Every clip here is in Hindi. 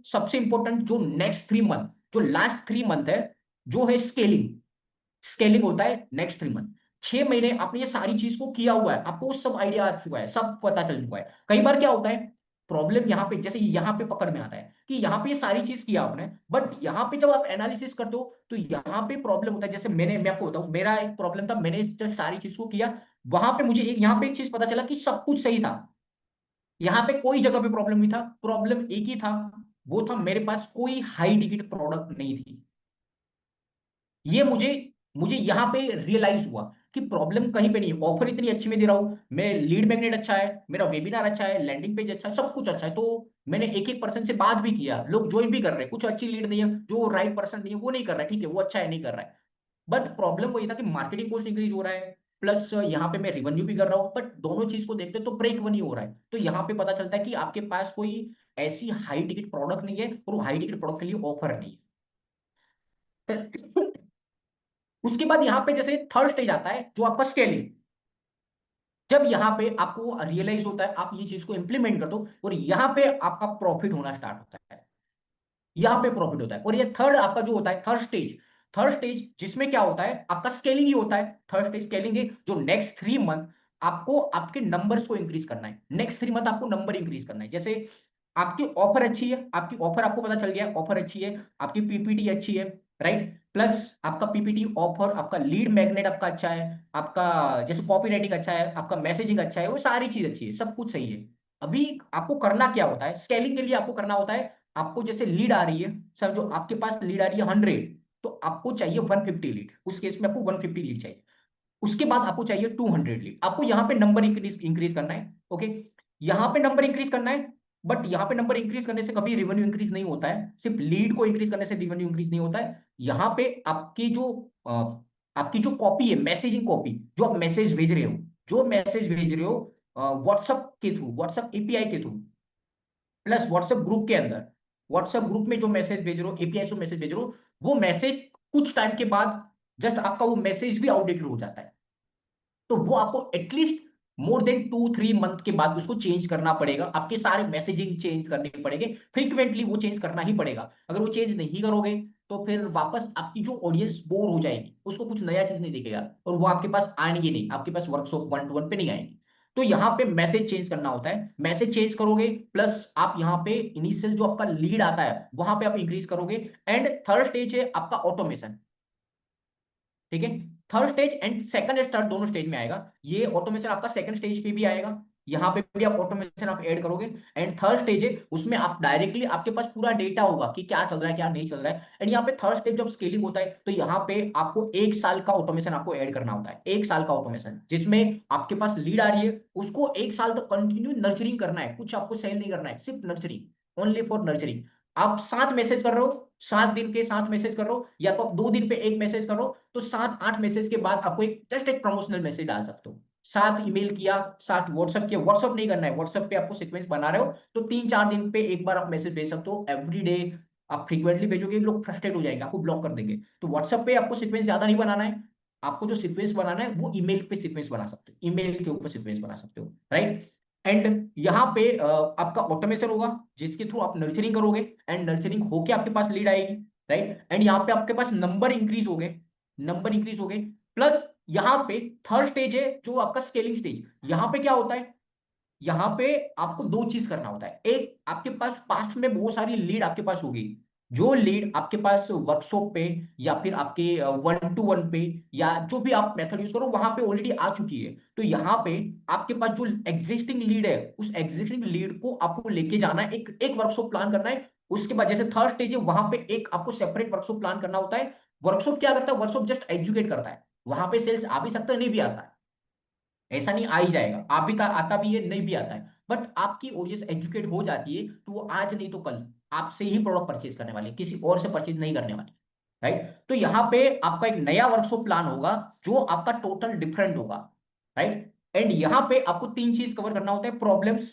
सबसे इंपॉर्टेंट जो नेक्स्ट 3 मंथ, जो लास्ट 3 मंथ है, जो है स्केलिंग। स्केलिंग होता है नेक्स्ट 3 मंथ। 6 महीने आपने ये सारी चीज को किया हुआ है, आपको सब आइडिया आ चुका है, सब पता चल चुका है। कई बार क्या होता है, प्रॉब्लम यहाँ पे, जैसे यहाँ पे पकड़ में आता है कि यहाँ पे ये सारी चीज किया आपने, बट यहाँ पे जब आप एनालिसिस करते हो तो यहाँ पे प्रॉब्लम होता है। जैसे मैं आपको बताऊं, मेरा एक प्रॉब्लम था, मैंने जब सारी चीज को किया, वहां पे मुझे एक यहाँ पे एक चीज पता चला कि सब कुछ सही था। यहाँ पे कोई जगह पे प्रॉब्लम नहीं था, प्रॉब्लम एक ही था, वो था मेरे पास कोई हाई टिकट प्रोडक्ट नहीं थी। ये मुझे मुझे यहाँ पे रियलाइज हुआ कि प्रॉब्लम कहीं पे नहीं है। ऑफर इतनी अच्छी में दे रहा हूँ मैं, लीड मैग्नेट अच्छा है, मेरा वेबिनार अच्छा है, लैंडिंग पेज अच्छा है, सब कुछ अच्छा है। तो मैंने एक एक पर्सन से बात भी किया, लोग ज्वाइन भी कर रहे हैं, कुछ अच्छी लीड नहीं है, जो राइट पर्सन नहीं है वो नहीं कर रहा है, ठीक है वो अच्छा है नहीं कर रहा है। बट प्रॉब्लम वही था कि मार्केटिंग कॉस्ट इंक्रीज हो रहा है, प्लस यहाँ पे मैं रिवेन्यू भी कर रहा हूँ, बट दोनों चीज को देखते तो ब्रेक वन ही हो रहा है। तो यहाँ पे पता चलता है कि आपके पास कोई ऐसी हाई टिकट प्रोडक्ट नहीं है, और वो हाई टिकट प्रोडक्ट के लिए ऑफर नहीं है। उसके बाद यहाँ पे जैसे थर्ड स्टेज आता है जो आपका स्केलिंग। जब यहाँ पे आपको रियलाइज होता है, आप ये चीज को इंप्लीमेंट कर दो, और यहाँ पे आपका प्रॉफिट होना स्टार्ट होता है, यहाँ पे प्रॉफिट होता है। और ये थर्ड आपका जो होता है थर्ड स्टेज जिसमें क्या होता है, आपका स्केलिंग ही होता है। थर्ड स्टेज स्केलिंग है, जो नेक्स्ट 3 मंथ आपको आपके नंबर्स को इंक्रीज करना है। नेक्स्ट 3 मंथ आपको नंबर इंक्रीज करना है। जैसे आपकी ऑफर अच्छी है, आपकी ऑफर आपको पता चल गया ऑफर अच्छी है, आपकी पीपीटी अच्छी है, राइट, प्लस आपका पीपीटी ऑफर, आपका लीड मैग्नेट आपका अच्छा है, आपका जैसे कॉपी राइटिंग अच्छा है, आपका मैसेजिंग अच्छा है, वो सारी चीज अच्छी है, सब कुछ सही है। अभी आपको करना क्या होता है, स्केलिंग के लिए आपको करना होता है, आपको जैसे लीड आ रही है, सर जो आपके पास लीड आ रही है 100, तो आपको चाहिए 150 लीड, उस केस में आपको 150 लीड चाहिए। उसके बाद आपको चाहिए 200 लीड, आपको यहाँ पे नंबर इंक्रीज इंक्रीज करना है। ओके, यहाँ पे नंबर इंक्रीज करना है, बट यहाँ पे नंबर इंक्रीज करने से कभी रिवेन्यू इंक्रीज नहीं होता है, सिर्फ लीड को इंक्रीज करने से रिवेन्यू इंक्रीज नहीं होता है। यहाँ पे अ, आपकी जो कॉपी है, मैसेजिंग कॉपी, जो आप मैसेज भेज रहे हो, जो मैसेज भेज रहे हो व्हाट्सएप के थ्रू, व्हाट्सएप एपीआई के थ्रू, प्लस व्हाट्सएप ग्रुप के अंदर, व्हाट्सएप ग्रुप में जो मैसेज भेज रहे हो, एपीआई से मैसेज भेज रहे हो, वो मैसेज कुछ टाइम के बाद जस्ट आपका वो मैसेज भी आउटडेटेड हो जाता है। तो वो आपको एटलीस्ट मोर देन 2-3 मंथ के बाद उसको चेंज करना पड़ेगा, आपके सारे मैसेजिंग चेंज करने पड़ेंगे, फ्रीक्वेंटली वो चेंज करना ही पड़ेगा। अगर वो चेंज नहीं करोगे तो फिर वापस आपकी जो ऑडियंस बोर हो जाएगी, उसको कुछ नया चीज नहीं दिखेगा, और वो आपके पास आएंगे नहीं, आपके पास वर्कशॉप 1-to-1 पे नहीं आएंगे। तो यहाँ पे मैसेज चेंज करना होता है, मैसेज चेंज करोगे, प्लस आप यहाँ पे इनिशियल जो आपका लीड आता है वहां पे आप इंक्रीज करोगे। एंड थर्ड स्टेज है आपका ऑटोमेशन, ठीक है। Third stage and second start दोनों स्टेज में आएगा, ये ऑटोमेशन आपका सेकंड स्टेज पे भी आएगा, यहाँ पे भी आप ऑटोमेशन आप ऐड करोगे। एंड थर्ड स्टेज है, उसमें आप डायरेक्टली आपके पास पूरा डेटा होगा कि क्या चल रहा है क्या नहीं चल रहा है। एंड यहाँ पे थर्ड स्टेज जब स्केलिंग होता है तो यहाँ पे आपको 1 साल का ऑटोमेशन आपको ऐड करना होता है, 1 साल का ऑटोमेशन, जिसमें आपके पास लीड आ रही है, उसको 1 साल तक कंटिन्यू नर्चरिंग करना है, कुछ आपको सेल नहीं करना है, सिर्फ नर्चरिंग, ओनली फॉर नर्चरिंग। आप 7 मैसेज कर रहे हो, 7 दिन के 7 मैसेज कर रहे हो, या तो आप 2 दिन पे एक मैसेज कर रहे हो, तो 7-8 मैसेज के बाद आपको एक जस्ट एक प्रमोशनल मैसेज डाल सकते हो। 7 ईमेल किया, 7 व्हाट्सएप किया, व्हाट्सएप नहीं करना है, व्हाट्सएप पे आपको सीक्वेंस बना रहे हो तो 3-4 दिन पे एक बार आप मैसेज भेज सकते हो, एवरी डे। आप फ्रीक्वेंटली भेजोगे लोग फ्रस्ट्रेट हो जाएंगे, आपको ब्लॉक कर देंगे। तो व्हाट्सएप पे आपको सीक्वेंस ज्यादा नहीं बनाना है, आपको जो सीक्वेंस बनाना है वो ईमेल पे सीक्वेंस बना सकते हो, ईमेल के ऊपर सीक्वेंस बना सकते हो, राइट। एंड यहाँ पे आपका ऑटोमेशन होगा, जिसके थ्रू आप नर्चरिंग करोगे, एंड नर्चरिंग होके आपके पास लीड आएगी, राइट। एंड यहाँ पे आपके पास नंबर इंक्रीज हो गए, प्लस यहाँ पे थर्ड स्टेज है जो आपका स्केलिंग स्टेज। यहाँ पे क्या होता है, यहाँ पे आपको दो चीज करना होता है। एक, आपके पास पास्ट में बहुत सारी लीड आपके पास होगी, जो लीड आपके पास वर्कशॉप पे या फिर आपके 1-to-1 पे, या जो भी आप मेथड यूज करो वहां पे ऑलरेडी आ चुकी है। तो यहाँ पे आपके पास जो एग्जिस्टिंग लीड है, उस एग्जिस्टिंग लीड को आपको लेके जाना है, एक एक वर्कशॉप प्लान करना है। उसके बाद जैसे थर्ड स्टेज है, वहां पे एक आपको सेपरेट वर्कशॉप प्लान करना होता है। वर्कशॉप क्या करता है, वर्कशॉप जस्ट एजुकेट करता है, वहां पे सेल्स आ भी सकता है नहीं भी आता है, ऐसा नहीं, आ ही जाएगा, आप भी आता भी है नहीं भी आता है, बट आपकी ऑडियंस एजुकेट हो जाती है तो वो आज नहीं तो कल आपसे ही प्रोडक्ट परचेज करने वाले, किसी और से परचेज नहीं करने वाले, राइट। तो यहाँ पे आपका एक नया वर्कशॉप प्लान होगा जो आपका टोटल डिफरेंट होगा, राइट। एंड यहाँ पे आपको 3 चीज कवर करना होता है, प्रॉब्लम्स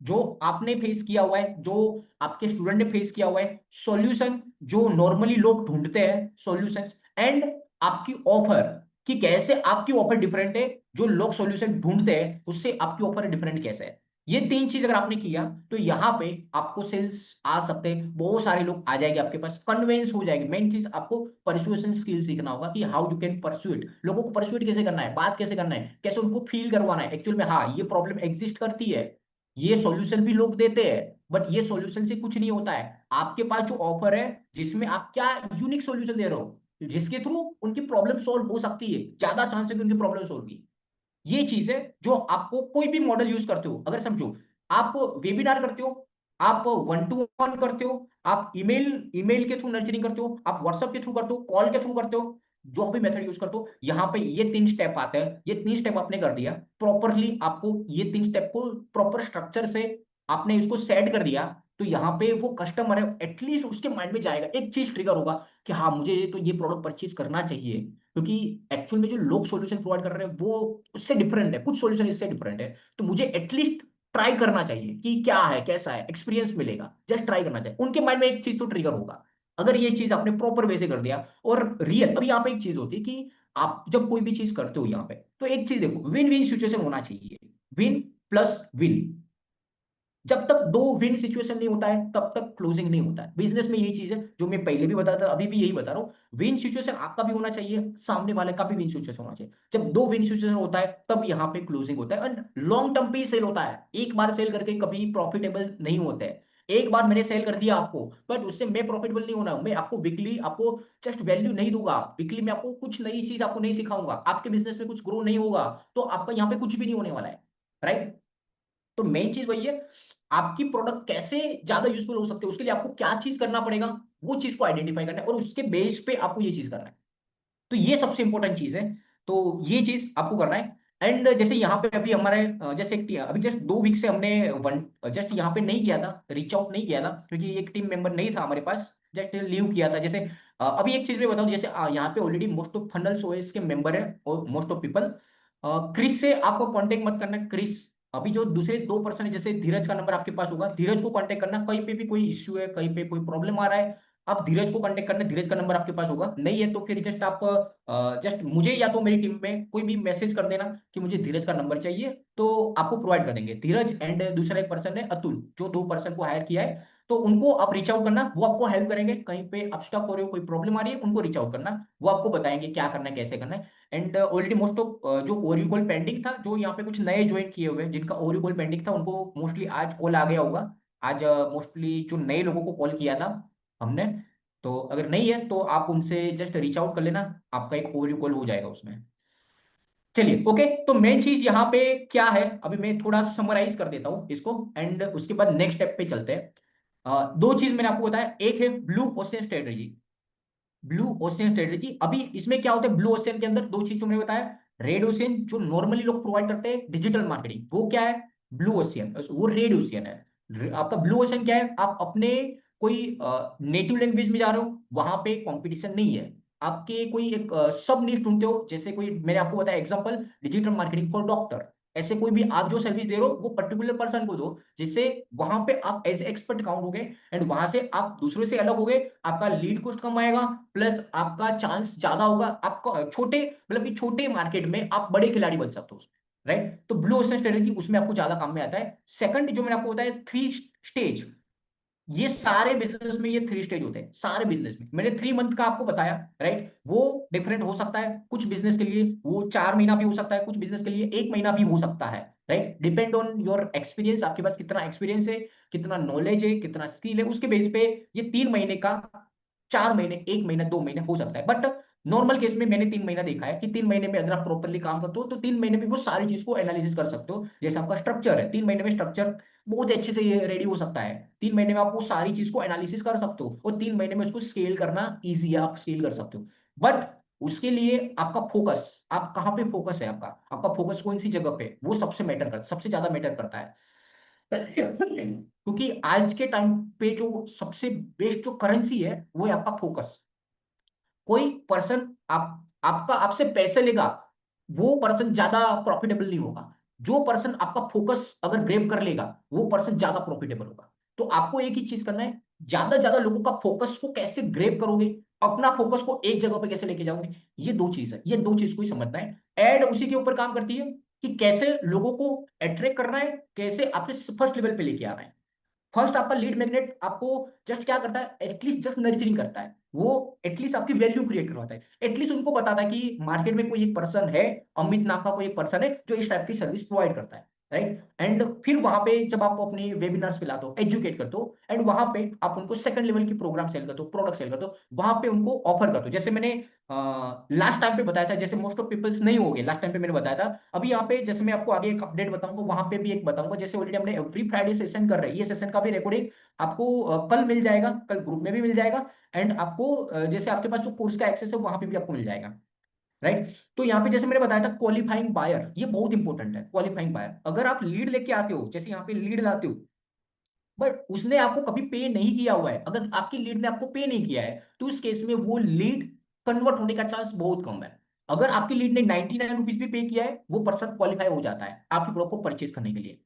जो आपने फेस किया हुआ है, जो आपके स्टूडेंट ने फेस किया हुआ है, सॉल्यूशन जो नॉर्मली लोग ढूंढते हैं, सॉल्यूशंस, एंड आपकी ऑफर, कि कैसे आपकी ऑफर डिफरेंट है, जो लोग सॉल्यूशन ढूंढते हैं उससे आपकी ऑफर डिफरेंट कैसे है। ये तीन चीज अगर आपने किया तो यहाँ पे आपको सेल्स आ सकते हैं, बहुत सारे लोग आ जाएंगे आपके पास, कन्वेंस हो जाएगी। मेन चीज आपको परसुएशन स्किल सीखना होगा कि हाउ यू कैन परसुएट, लोगों को परसुएट कैसे करना है, बात कैसे करना है, कैसे उनको फील करवाना है एक्चुअल में हाँ ये प्रॉब्लम एग्जिस्ट करती है, ये सॉल्यूशन भी लोग देते हैं, बट ये सॉल्यूशन से कुछ नहीं होता है। आपके पास जो ऑफर है जिसमें आप क्या यूनिक सॉल्यूशन दे रहे हो जिसके थ्रू उनकी प्रॉब्लम सॉल्व हो सकती है, ज्यादा चांस है कि उनकी प्रॉब्लम सॉल्व होगी। ये चीज है जो आपको कोई भी मॉडल यूज करते हो, अगर समझो आप वेबिनार करते हो, आप वन टू वन करते हो, आप ईमेल ईमेल के थ्रू नर्चरिंग करते हो, आप व्हाट्सएप के थ्रू करते हो, कॉल के थ्रू करते हो, जो भी मेथड यूज करते हो, यहाँ पे ये तीन स्टेप आते हैं। ये तीन स्टेप आपने कर दिया प्रॉपरली, आपको ये तीन स्टेप को प्रॉपर स्ट्रक्चर से आपने इसको सेट कर दिया, तो यहाँ पे वो कस्टमर है एटलीस्ट उसके माइंड में जाएगा, एक चीज ट्रिगर होगा कि हाँ मुझे तो ये प्रोडक्ट परचेज करना चाहिए, क्योंकि एक्चुअल में जो लोग सॉल्यूशन प्रोवाइड कर रहे हैं वो उससे डिफरेंट है, कुछ सॉल्यूशन इससे डिफरेंट है, तो मुझे एटलीस्ट ट्राई करना चाहिए कि क्या है कैसा है, एक्सपीरियंस मिलेगा, जस्ट ट्राई करना चाहिए, उनके माइंड में एक चीज तो ट्रिगर होगा। अगर ये चीज आपने प्रॉपर वे से कर दिया और रियल, अभी यहाँ पे एक चीज होती है कि आप जब कोई भी चीज करते हो यहाँ पे, तो एक चीज देखो, विन विन सिचुएशन होना चाहिए, विन प्लस विन। जब तक दो विन सिचुएशन नहीं होता है तब तक क्लोजिंग नहीं होता है। बिजनेस में यही चीज है जो मैं पहले भी बताता था, अभी भी यही बता रहा हूँ, विन सिचुएशन आपका भी होना चाहिए, सामने वाले का भी विन सिचुएशन होना चाहिए। जब दो विन सिचुएशन होता है तब यहाँ पे क्लोजिंग होता है, एंड लॉन्ग टर्म पे ही सेल होता है। एक बार सेल करके कभी प्रॉफिटेबल नहीं होते हैं। एक बार मैंने सेल कर दिया आपको, बट उससे मैं प्रॉफिटेबल नहीं होना, मैं आपको वीकली आपको जस्ट वैल्यू नहीं दूंगा, वीकली मैं आपको कुछ नई चीज आपको नहीं सिखाऊंगा, आपके बिजनेस में कुछ ग्रो नहीं होगा, तो आपका यहाँ पे कुछ भी नहीं होने वाला है, राइट। तो मेन चीज वही है, आपकी प्रोडक्ट कैसे ज्यादा यूजफुल हो सकते हैं, उसके लिए आपको क्या चीज करना पड़ेगा, वो चीज को आइडेंटिफाई करना है और उसके बेस पे आपको ये चीज करना है। तो ये सबसे इंपॉर्टेंट चीज है, तो ये चीज आपको करना है। एंड जैसे यहाँ पे अभी हमारे जैसे एक अभी जस्ट 2 वीक से हमने वन जस्ट यहाँ पे नहीं किया था, रीच आउट नहीं किया था, क्योंकि एक टीम मेंबर नहीं था हमारे पास, जस्ट लीव किया था। जैसे अभी एक चीज मैं बताऊं, जैसे यहाँ पे already most of funnels OS के मेंबर है और मोस्ट ऑफ पीपल, क्रिस से आपको कांटेक्ट मत करना। क्रिस, अभी जो दूसरे 2 पर्सन है, जैसे धीरज का नंबर आपके पास होगा, धीरज को कांटेक्ट करना, कहीं पे भी कोई इश्यू है, कहीं पे कोई प्रॉब्लम आ रहा है, आप धीरज को कांटेक्ट करना, धीरज का नंबर आपके पास होगा, नहीं है तो फिर जस्ट आप जस्ट मुझे या तो मेरी टीम में कोई भी मैसेज कर देना कि मुझे धीरज का नंबर चाहिए, तो आपको प्रोवाइड कर देंगे। धीरज एंड दूसरा एक पर्सन है अतुल, जो 2 पर्सन को हायर किया है, तो उनको आप रीच आउट करना, वो आपको हेल्प करेंगे, कहीं पे आप स्टक हो रहे हो, कोई प्रॉब्लम आ रही है, उनको रीच आउट करना, वो आपको बताएंगे क्या करना है कैसे करना है। एंड ऑलरेडी मोस्ट ऑफ जो ओरियो कॉल पेंडिंग था, जो यहाँ पे कुछ नए ज्वाइन किए हुए हैं जिनका ओरियो कॉल पेंडिंग था, उनको मोस्टली आज कॉल आ गया होगा। आज मोस्टली जो नए लोगों को कॉल किया था हमने, तो अगर नहीं है तो आप उनसे जस्ट रीच आउट कर लेना, आपका एक ओवरव्यू कॉल हो जाएगा उसमें। चलिए ओके, तो मेन चीज यहाँ पे क्या है, अभी मैं थोड़ा समराइज कर देता हूँ इसको, एंड उसके बाद नेक्स्ट स्टेप पे चलते हैं। 2 चीज मैंने आपको बताया, एक है blue ocean strategy. Blue ocean strategy, अभी इसमें क्या होता है ब्लू ओशियन के अंदर, 2 चीज जो मैंने बताया, रेड ओशियन जो नॉर्मली लोग प्रोवाइड करते हैं डिजिटल मार्केटिंग, वो क्या है, ब्लू ओशियन, वो रेड ओशियन है। आपका ब्लू ओशियन क्या है, आप अपने कोई नेटिव लैंग्वेज में जा रहे हो, वहां पे कंपटीशन नहीं है, आपके कोई एक सब नीश ढूंढते हो, जैसे कोई मैंने आपको बताया example, digital marketing for doctor, ऐसे कोई भी आप जो सर्विस दे रहे हो वो पर्टिकुलर पर्सन को दो, जिससे वहां पे आप एज एक्सपर्ट काउंट हो गए, एंड वहां से आप दूसरों से अलग हो गए, आपका लीड कॉस्ट कम आएगा, प्लस आपका चांस ज्यादा होगा, आपको छोटे मतलब कि छोटे मार्केट में आप बड़े खिलाड़ी बन सकते हो, राइट। तो ब्लू ओशन स्ट्रेटेजी उसमें आपको ज्यादा काम में आता है। सेकंड जो मैंने आपको बताया 3 स्टेज, ये सारे बिजनेस में ये 3 स्टेज होते हैं, सारे बिजनेस में मैंने 3 मंथ का आपको बताया, राइट। वो डिफरेंट हो सकता है, कुछ बिजनेस के लिए वो 4 महीना भी हो सकता है, कुछ बिजनेस के लिए 1 महीना भी हो सकता है, right. Depend on your experience, आपके पास कितना एक्सपीरियंस है, कितना नॉलेज है, कितना स्किल है, उसके बेस पे ये 3 महीने का, 4 महीने, 1 महीना, 2 महीने हो सकता है, बट नॉर्मल केस में मैंने 3 महीना देखा है कि 3 महीने में अगर आप प्रॉपरली काम करते हो तो 3 महीने में वो सारी चीज को एनालिसिस कर सकते हो। जैसे आपका स्ट्रक्चर है, 3 महीने में स्ट्रक्चर बहुत अच्छे से ये रेडी हो सकता है, 3 महीने में आप वो सारी चीज को एनालिसिस कर सकते हो, और 3 महीने में उसको स्केल करना ईजी है, आप स्केल कर सकते हो। बट उसके लिए आपका फोकस, आप कहाँ पे फोकस है, आपका आपका फोकस कौन सी जगह पे, वो सबसे मैटर करता, सबसे ज्यादा मैटर करता है। क्योंकि आज के टाइम पे जो सबसे बेस्ट जो करेंसी है वो है आपका फोकस। कोई पर्सन आपका आपसे पैसे लेगा, वो पर्सन ज्यादा प्रॉफिटेबल नहीं होगा। जो पर्सन आपका फोकस अगर ग्रैब कर लेगा, वो पर्सन ज्यादा प्रॉफिटेबल होगा। तो आपको एक ही चीज करना है, ज्यादा लोगों का फोकस को कैसे ग्रैब करोगे, अपना फोकस को एक जगह पे कैसे लेके जाओगे, ये 2 चीज है, ये 2 चीज को ही समझना है। एड उसी के ऊपर काम करती है कि कैसे लोगों को अट्रैक्ट करना है, कैसे आपके फर्स्ट लेवल पे लेके आना है। फर्स्ट आपका लीड मैग्नेट आपको जस्ट क्या करता है, एटलीस्ट जस्ट नर्चरिंग करता है, वो एटलीस्ट आपकी वैल्यू क्रिएट करवाता है, एटलीस्ट उनको बताता है कि मार्केट में कोई एक पर्सन है, अमित नाम का कोई एक पर्सन है जो इस टाइप की सर्विस प्रोवाइड करता है, राइट। एंड फिर वहां पे जब आप अपने वेबिनार्स पे लाते हो, एजुकेट करते हो, एंड वहां पे आप उनको सेकंड लेवल की प्रोग्राम सेल करते हो, प्रोडक्ट सेल करते हो, वहां पे उनको ऑफर करते हो। जैसे मैंने लास्ट टाइम पे बताया था, जैसे मोस्ट ऑफ पीपल्स नहीं हो गए, लास्ट टाइम पे मैंने बताया था, अभी यहाँ पे जैसे मैं आपको आगे एक अपडेट बताऊंगा, वहां पे भी एक बताऊंगा। जैसे ऑलरेडी हमने एवरी फ्राइडे सेशन कर रहे हैं, ये सेशन का भी रिकॉर्डिंग आपको कल मिल जाएगा, कल ग्रुप में भी मिल जाएगा, एंड आपको जैसे आपके पास जो कोर्स का एक्सेस है वहां पे भी आपको मिल जाएगा, राइट। तो यहाँ पे जैसे मैंने बताया था क्वालिफाइंग बायर, ये बहुत इंपॉर्टेंट है। क्वालिफाइंग बायर, अगर आप लीड लेके आते हो, जैसे यहाँ पे लीड लाते हो, बट उसने आपको कभी पे नहीं किया हुआ है, अगर आपकी लीड ने आपको पे नहीं किया है, तो उस केस में वो लीड कन्वर्ट होने का चांस बहुत कम है। अगर आपकी लीड ने 99 रुपीज भी पे किया है, वो पर्सन क्वालिफाई हो जाता है आपके प्रोडक्ट को परचेज करने के लिए।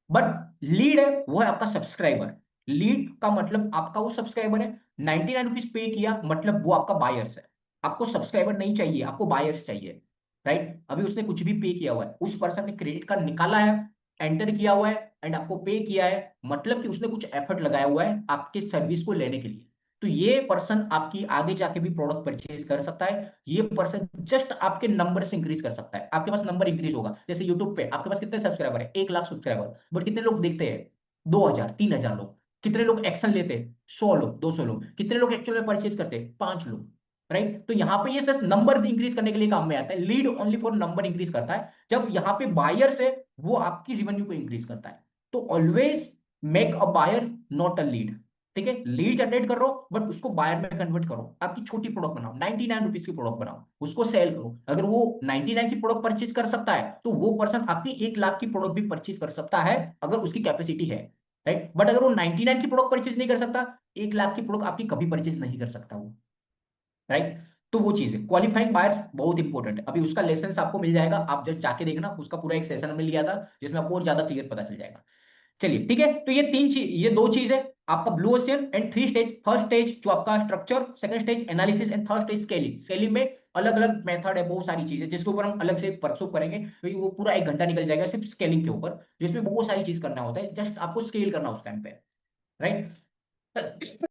बट लीड है वो है आपका सब्सक्राइबर। लीड का मतलब आपका वो सब्सक्राइबर है, 99 रुपीज पे किया मतलब वो आपका बायर्स है। आपको सब्सक्राइबर नहीं चाहिए, आपको बायर्स चाहिए, राइट। अभी उसने कुछ भी पे किया हुआ है, उस पर्सन ने क्रेडिट कार्ड निकाला है, एंटर किया हुआ है, एंड आपको पे किया है, मतलब कि उसने कुछ एफर्ट लगाया हुआ है आपके सर्विस को लेने के लिए। तो ये पर्सन आपकी आगे जाके भी प्रोडक्ट परचेज कर सकता है। ये पर्सन जस्ट आपके नंबर से इंक्रीज कर सकता है, आपके पास नंबर इंक्रीज होगा। जैसे यूट्यूब पे आपके पास कितने सब्सक्राइबर है, 1 लाख सब्सक्राइबर, बट कितने लोग देखते हैं, 2,000 3,000 लोग। कितने लोग एक्शन लेते हैं, 100 लोग 200 लोग। कितने लोग एक्चुअल में परचेज करते हैं, 5 लोग, राइट। तो यहाँ पे ये सिर्फ नंबर इंक्रीज करने के लिए काम में आता है, lead only for number increase करता है। जब यहाँ पे बायर से वो आपकी रिवेन्यू को इंक्रीज करता है। तो always make a buyer not a lead, ठीक है। लीड जनरेट कर रहे हो बट उसको बायर में कन्वर्ट करो, आपकी छोटी प्रोडक्ट बनाओ, 99 रुपीज की प्रोडक्ट बनाओ, उसको सेल करो। अगर वो 99 की प्रोडक्ट परचेज कर सकता है, तो वो पर्सन आपकी 1 लाख की प्रोडक्ट भी परचेज कर सकता है, अगर उसकी कैपेसिटी है, राइट। बट अगर वो 99 की प्रोडक्ट परचेज नहीं कर सकता, 1 लाख की प्रोडक्ट आपकी कभी परचेज नहीं कर सकता वो, राइट। तो वो चीज है, क्वालिफाइंग बायर्स बहुत इंपॉर्टेंट है। अभी उसका लेसन आपको मिल जाएगा, आप जस्ट जाके देखना, उसका पूरा एक सेशन में लिया था जिसमें आपको और ज्यादा क्लियर पता चल जाएगा। चलिए ठीक है, तो ये तीन चीज, ये दो चीज है आपका blue ocean and 3 stage. First stage जो आपका structure, second stage analysis, and third stage scaling. Scaling में अलग अलग मेथड है, बहुत सारी चीजें जिसके ऊपर हम अलग से वर्कशॉप करेंगे, क्योंकि वो पूरा 1 घंटा निकल जाएगा सिर्फ स्केलिंग के ऊपर, जिसमें बहुत सारी चीज करना होता है, जस्ट आपको स्केल करना उस टाइम पे, राइट।